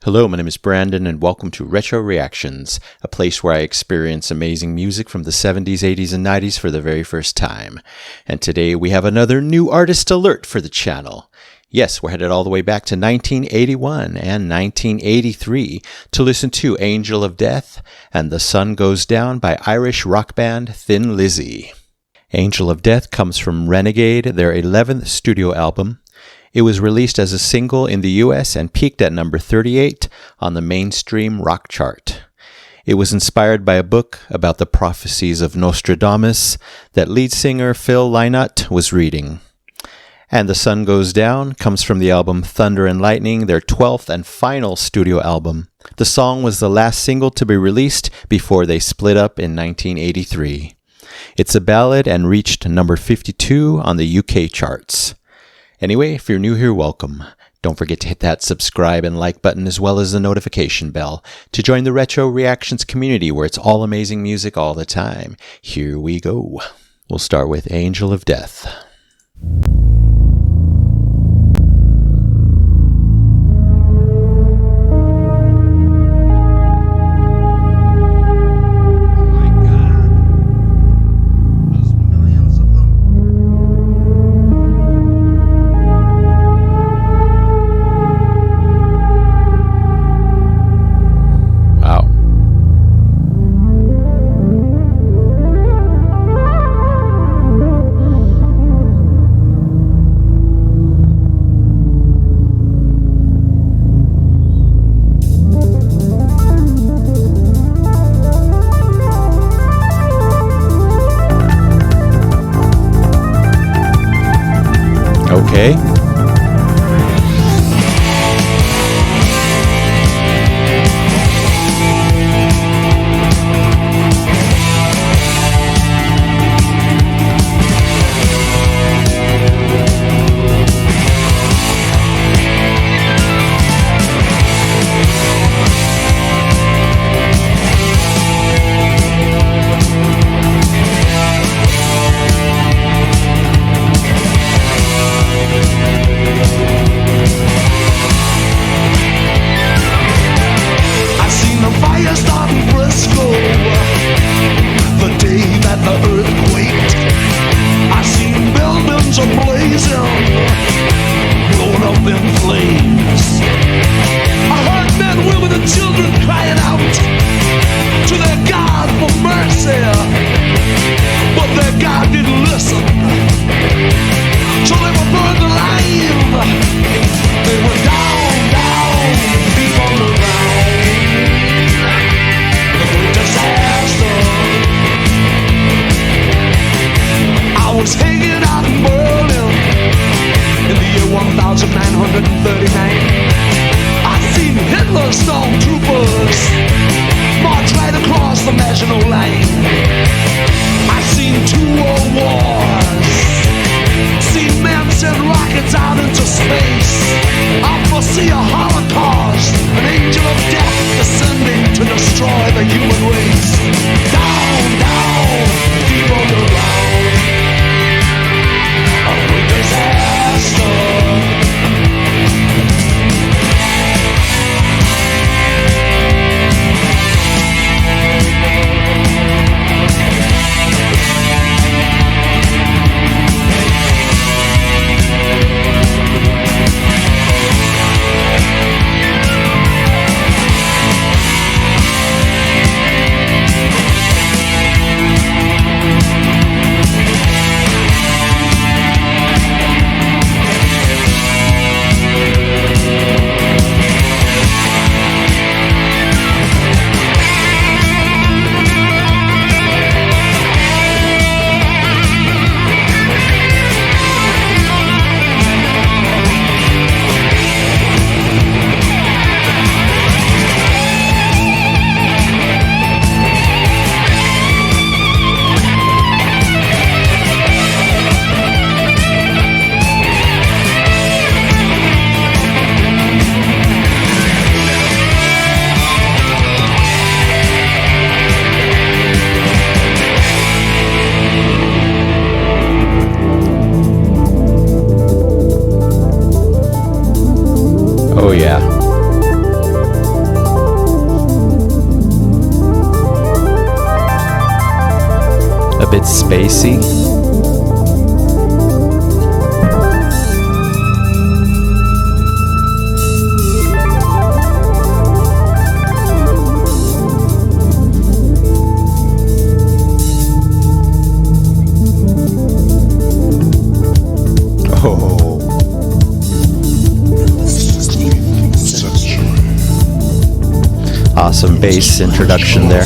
Hello, my name is Brandon, and welcome to Retro Reactions, a place where I experience amazing music from the 70s, 80s, and 90s for the very first time. And today we have another new artist alert for the channel. Yes, we're headed all the way back to 1981 and 1983 to listen to Angel of Death and The Sun Goes Down by Irish rock band Thin Lizzy. Angel of Death comes from Renegade, their 11th studio album. It was released as a single in the US and peaked at number 38 on the mainstream rock chart. It was inspired by a book about the prophecies of Nostradamus that lead singer Phil Lynott was reading. And The Sun Goes Down comes from the album Thunder and Lightning, their 12th and final studio album. The song was the last single to be released before they split up in 1983. It's a ballad and reached number 52 on the UK charts. Anyway, if you're new here, welcome. Don't forget to hit that subscribe and like button as well as the notification bell to join the Retro Reactions community where it's all amazing music all the time. Here we go. We'll start with Angel of Death. Okay. spacey. Oh. Awesome bass introduction there.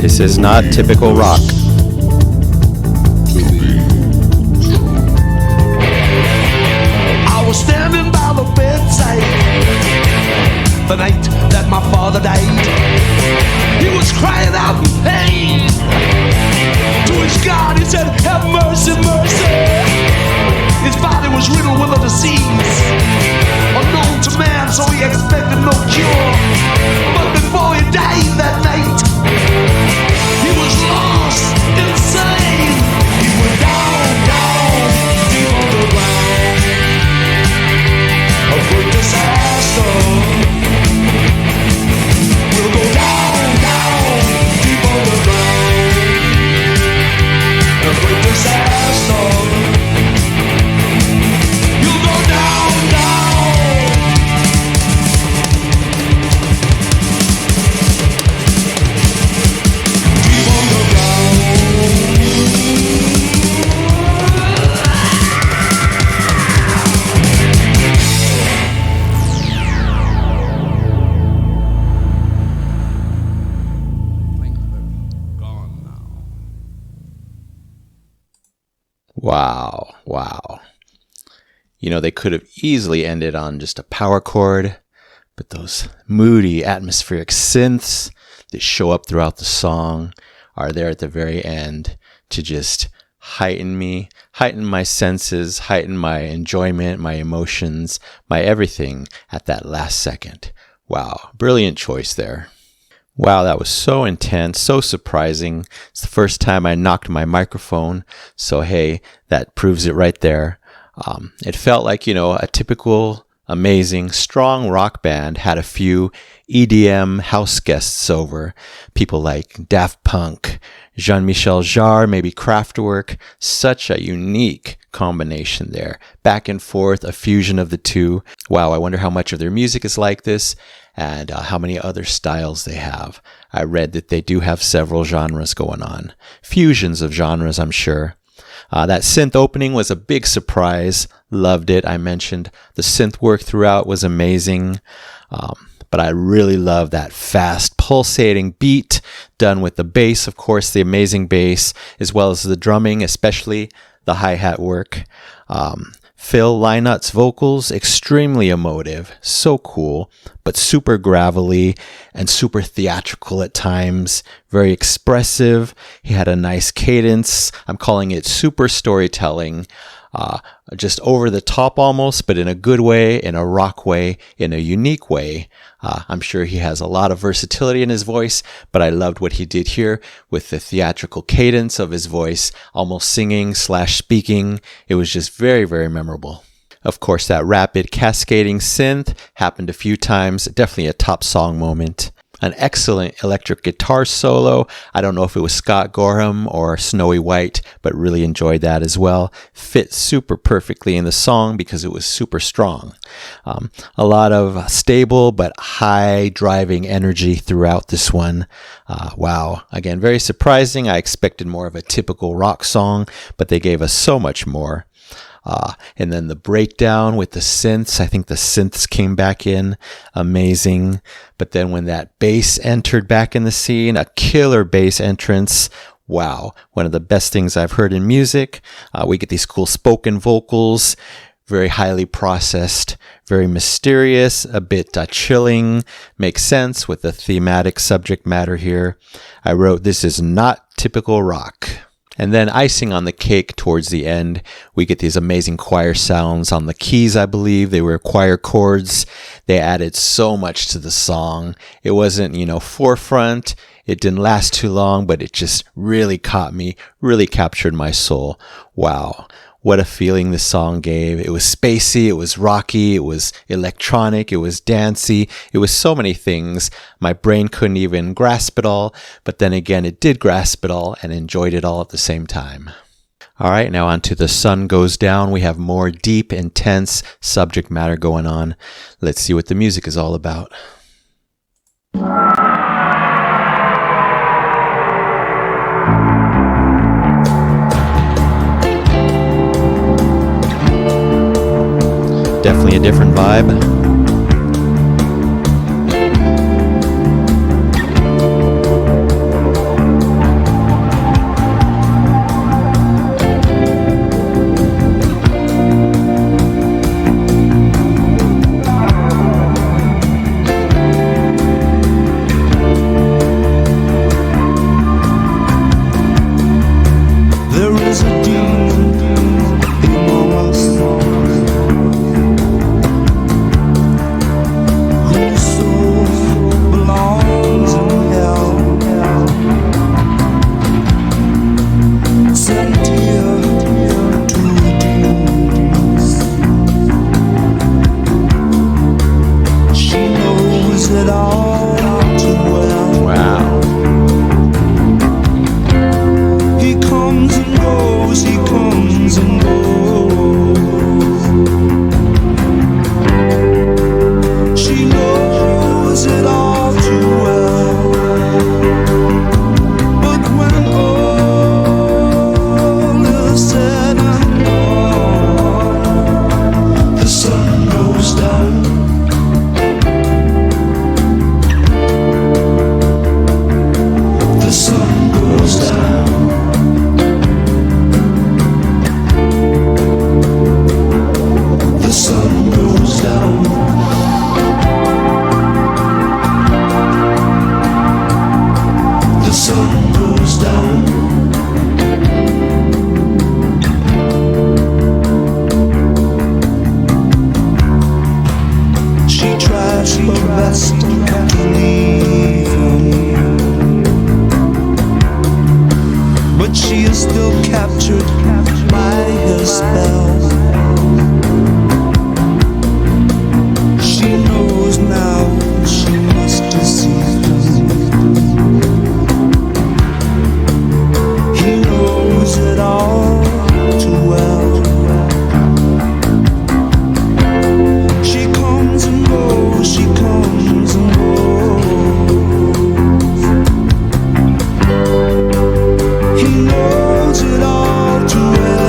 This is not typical rock. I was standing by the bedside the night that my father died. He was crying out in pain. To his God he said, "Have mercy, mercy." His body was riddled with a disease unknown to man, so he expected no cure. But before he died that night, he was lost, insane. He went down, down, deep underground. A great disaster. We'll go down, down, deep underground. A great disaster. You'll go down, down. Deep underground. Gone now. Wow, wow. You know, they could have easily ended on just a power chord, but those moody, atmospheric synths that show up throughout the song are there at the very end to just heighten me, heighten my senses, heighten my enjoyment, my emotions, my everything at that last second. Wow, brilliant choice there. Wow, that was so intense, so surprising. It's the first time I knocked my microphone, so hey, that proves it right there. It felt like, you know, a typical, amazing, strong rock band had a few EDM house guests over. People like Daft Punk, Jean-Michel Jarre, maybe Kraftwerk. Such a unique combination there. Back and forth, a fusion of the two. Wow, I wonder how much of their music is like this and how many other styles they have. I read that they do have several genres going on. Fusions of genres, I'm sure. That synth opening was a big surprise. Loved it. I mentioned the synth work throughout was amazing. But I really love that fast, pulsating beat done with the bass, of course, the amazing bass, as well as the drumming, especially the hi-hat work. Phil Lynot's vocals, extremely emotive, so cool, but super gravelly and super theatrical at times, very expressive. He had a nice cadence. I'm calling it super storytelling, just over the top almost, but in a good way, in a rock way, in a unique way. I'm sure he has a lot of versatility in his voice, but I loved what he did here with the theatrical cadence of his voice, almost singing / speaking. It was just very, very memorable. Of course, that rapid cascading synth happened a few times. Definitely a top song moment. An excellent electric guitar solo. I don't know if it was Scott Gorham or Snowy White, but really enjoyed that as well. Fit super perfectly in the song because it was super strong. A lot of stable but high driving energy throughout this one. Wow. Again, very surprising. I expected more of a typical rock song, but they gave us so much more. And then the breakdown with the synths, I think the synths came back in amazing. But then when that bass entered back in the scene, a killer bass entrance, wow, one of the best things I've heard in music. We get these cool spoken vocals, very highly processed, very mysterious, a bit chilling, makes sense with the thematic subject matter here. I wrote, this is not typical rock. And then icing on the cake towards the end, we get these amazing choir sounds on the keys, I believe. They were choir chords. They added so much to the song. It wasn't, forefront. It didn't last too long, but it just really caught me, really captured my soul. Wow. What a feeling this song gave. It was spacey, it was rocky, it was electronic, it was dancey, it was so many things. My brain couldn't even grasp it all, but then again, it did grasp it all and enjoyed it all at the same time. All right, now on to The Sun Goes Down. We have more deep, intense subject matter going on. Let's see what the music is all about. Definitely a different vibe. There is a demon among us whose soul belongs in hell, sent here to redeem us. She knows it all too well. Wow. He comes and goes, he comes and goes. She knows it all too well. But when all is said and done, the sun goes down. The sun goes down. The sun goes down. The sun goes down. She tries her best to leave him, but she is still captured by his spell. She knows now she must deceive him. He knows it all too well. She comes and goes, she comes and goes. He knows it all too well.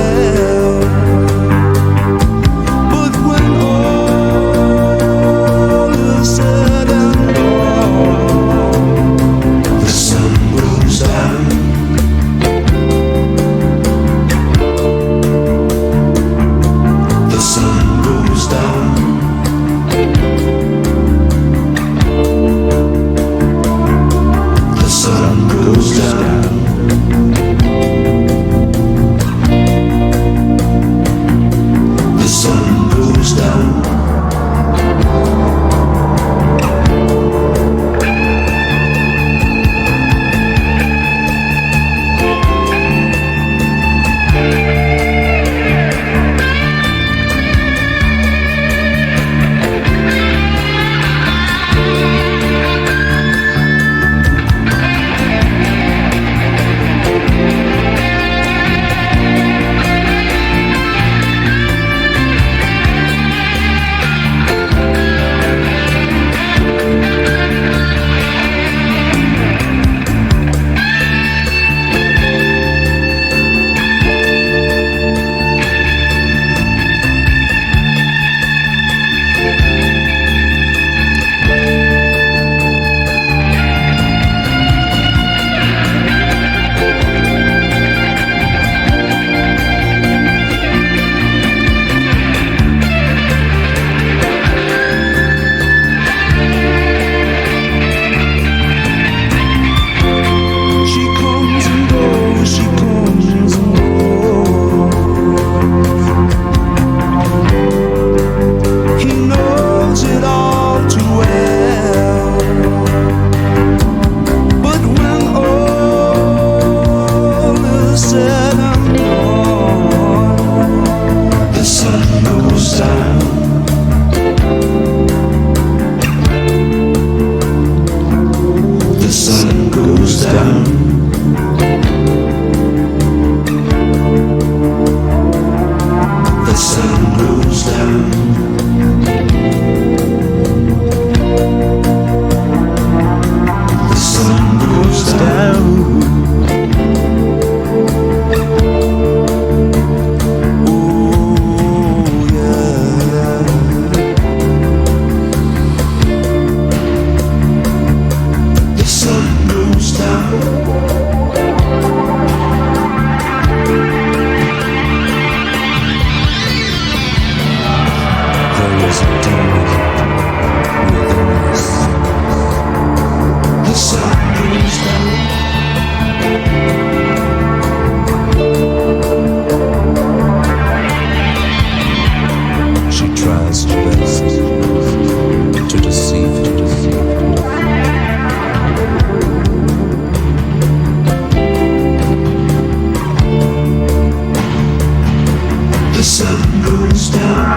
set I'm gone. The sun goes down. The sun goes down. The sun goes down. The sun goes down. Oh yeah. The sun goes down. There is a demon within us. The sun goes down. She tries her best to deceive him. The sun goes down.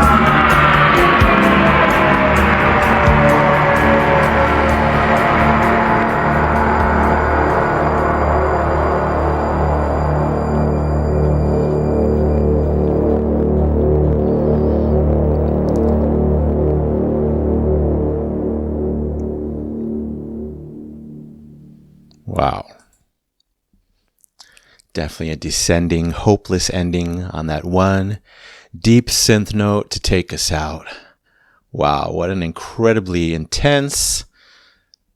Wow. Definitely a descending, hopeless ending on that one deep synth note to take us out. Wow, what an incredibly intense,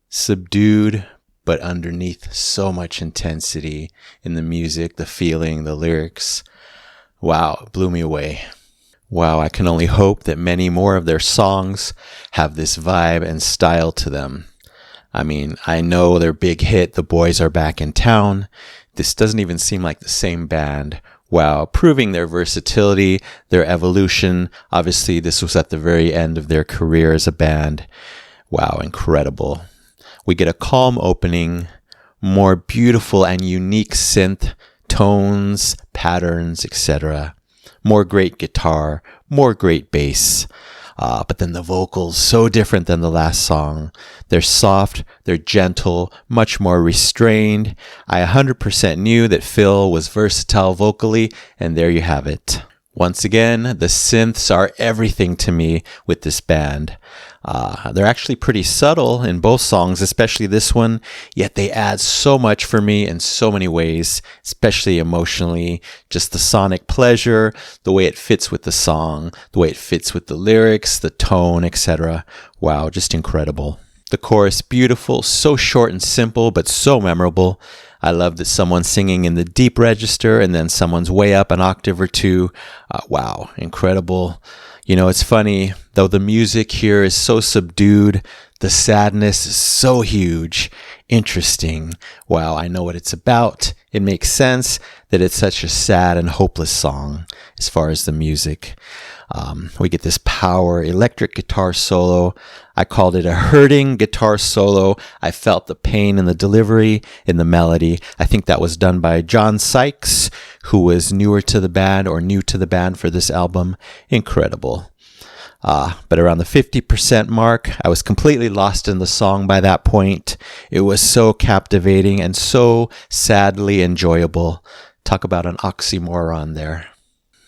subdued, but underneath so much intensity in the music, the feeling, the lyrics. Wow, it blew me away. Wow, I can only hope that many more of their songs have this vibe and style to them. I mean, I know their big hit, The Boys Are Back in Town. This doesn't even seem like the same band. Wow, proving their versatility, their evolution. Obviously, this was at the very end of their career as a band. Wow, incredible. We get a calm opening, more beautiful and unique synth, tones, patterns, etc. More great guitar, more great bass. But then the vocals, so different than the last song. They're soft, they're gentle, much more restrained. I 100% knew that Phil was versatile vocally, and there you have it. Once again, the synths are everything to me with this band. They're actually pretty subtle in both songs, especially this one, yet they add so much for me in so many ways, especially emotionally. Just the sonic pleasure, the way it fits with the song, the way it fits with the lyrics, the tone, etc. Wow, just incredible. The chorus, beautiful, so short and simple, but so memorable. I love that someone's singing in the deep register and then someone's way up an octave or two. Wow, incredible. You know, it's funny, though the music here is so subdued, the sadness is so huge, interesting. Wow, I know what it's about. It makes sense that it's such a sad and hopeless song as far as the music. We get this power electric guitar solo. I called it a hurting guitar solo. I felt the pain in the delivery, in the melody. I think that was done by John Sykes, who was newer to the band or new to the band for this album. Incredible. But around the 50% mark, I was completely lost in the song by that point. It was so captivating and so sadly enjoyable. Talk about an oxymoron there.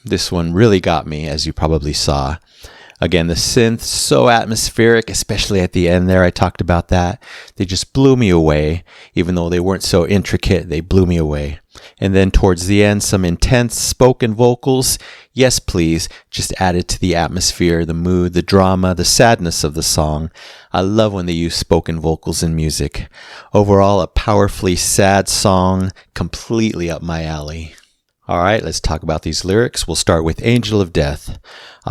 This one really got me, as you probably saw. Again, the synth, so atmospheric, especially at the end there. I talked about that. They just blew me away. Even though they weren't so intricate, they blew me away. And then towards the end, some intense spoken vocals. Yes, please. Just added to the atmosphere, the mood, the drama, the sadness of the song. I love when they use spoken vocals in music. Overall, a powerfully sad song, completely up my alley. All right, let's talk about these lyrics. We'll start with Angel of Death.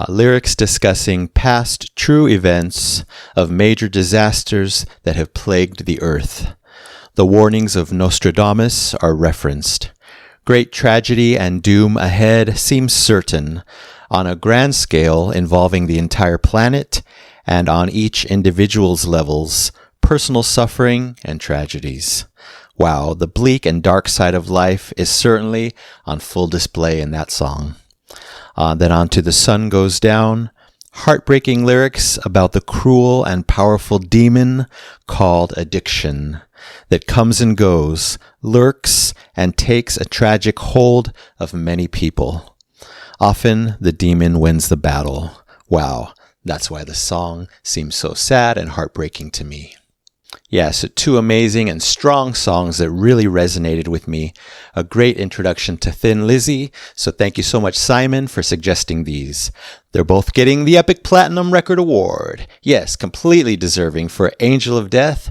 Lyrics discussing past true events of major disasters that have plagued the earth. The warnings of Nostradamus are referenced. Great tragedy and doom ahead seems certain on a grand scale involving the entire planet and on each individual's levels, personal suffering and tragedies. Wow, the bleak and dark side of life is certainly on full display in that song. Then on to The Sun Goes Down. Heartbreaking lyrics about the cruel and powerful demon called addiction that comes and goes, lurks, and takes a tragic hold of many people. Often the demon wins the battle. Wow, that's why the song seems so sad and heartbreaking to me. Yeah, so two amazing and strong songs that really resonated with me. A great introduction to Thin Lizzy, so thank you so much, Simon, for suggesting these. They're both getting the Epic Platinum Record Award. Yes, completely deserving for Angel of Death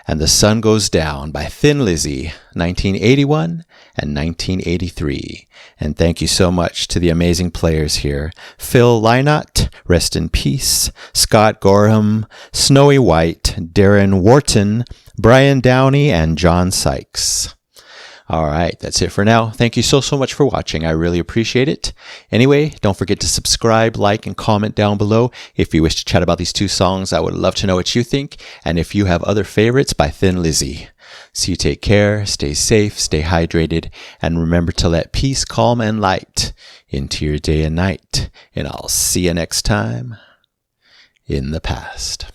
and The Sun Goes Down by Thin Lizzy, 1981 and 1983. And thank you so much to the amazing players here. Phil Lynott, rest in peace, Scott Gorham, Snowy White, Darren Wharton, Brian Downey, and John Sykes. All right, that's it for now. Thank you so much for watching. I really appreciate it. Anyway, don't forget to subscribe, like, and comment down below. If you wish to chat about these two songs, I would love to know what you think, and if you have other favorites by Thin Lizzy. So you take care, stay safe, stay hydrated, and remember to let peace, calm, and light into your day and night. And I'll see you next time in the past.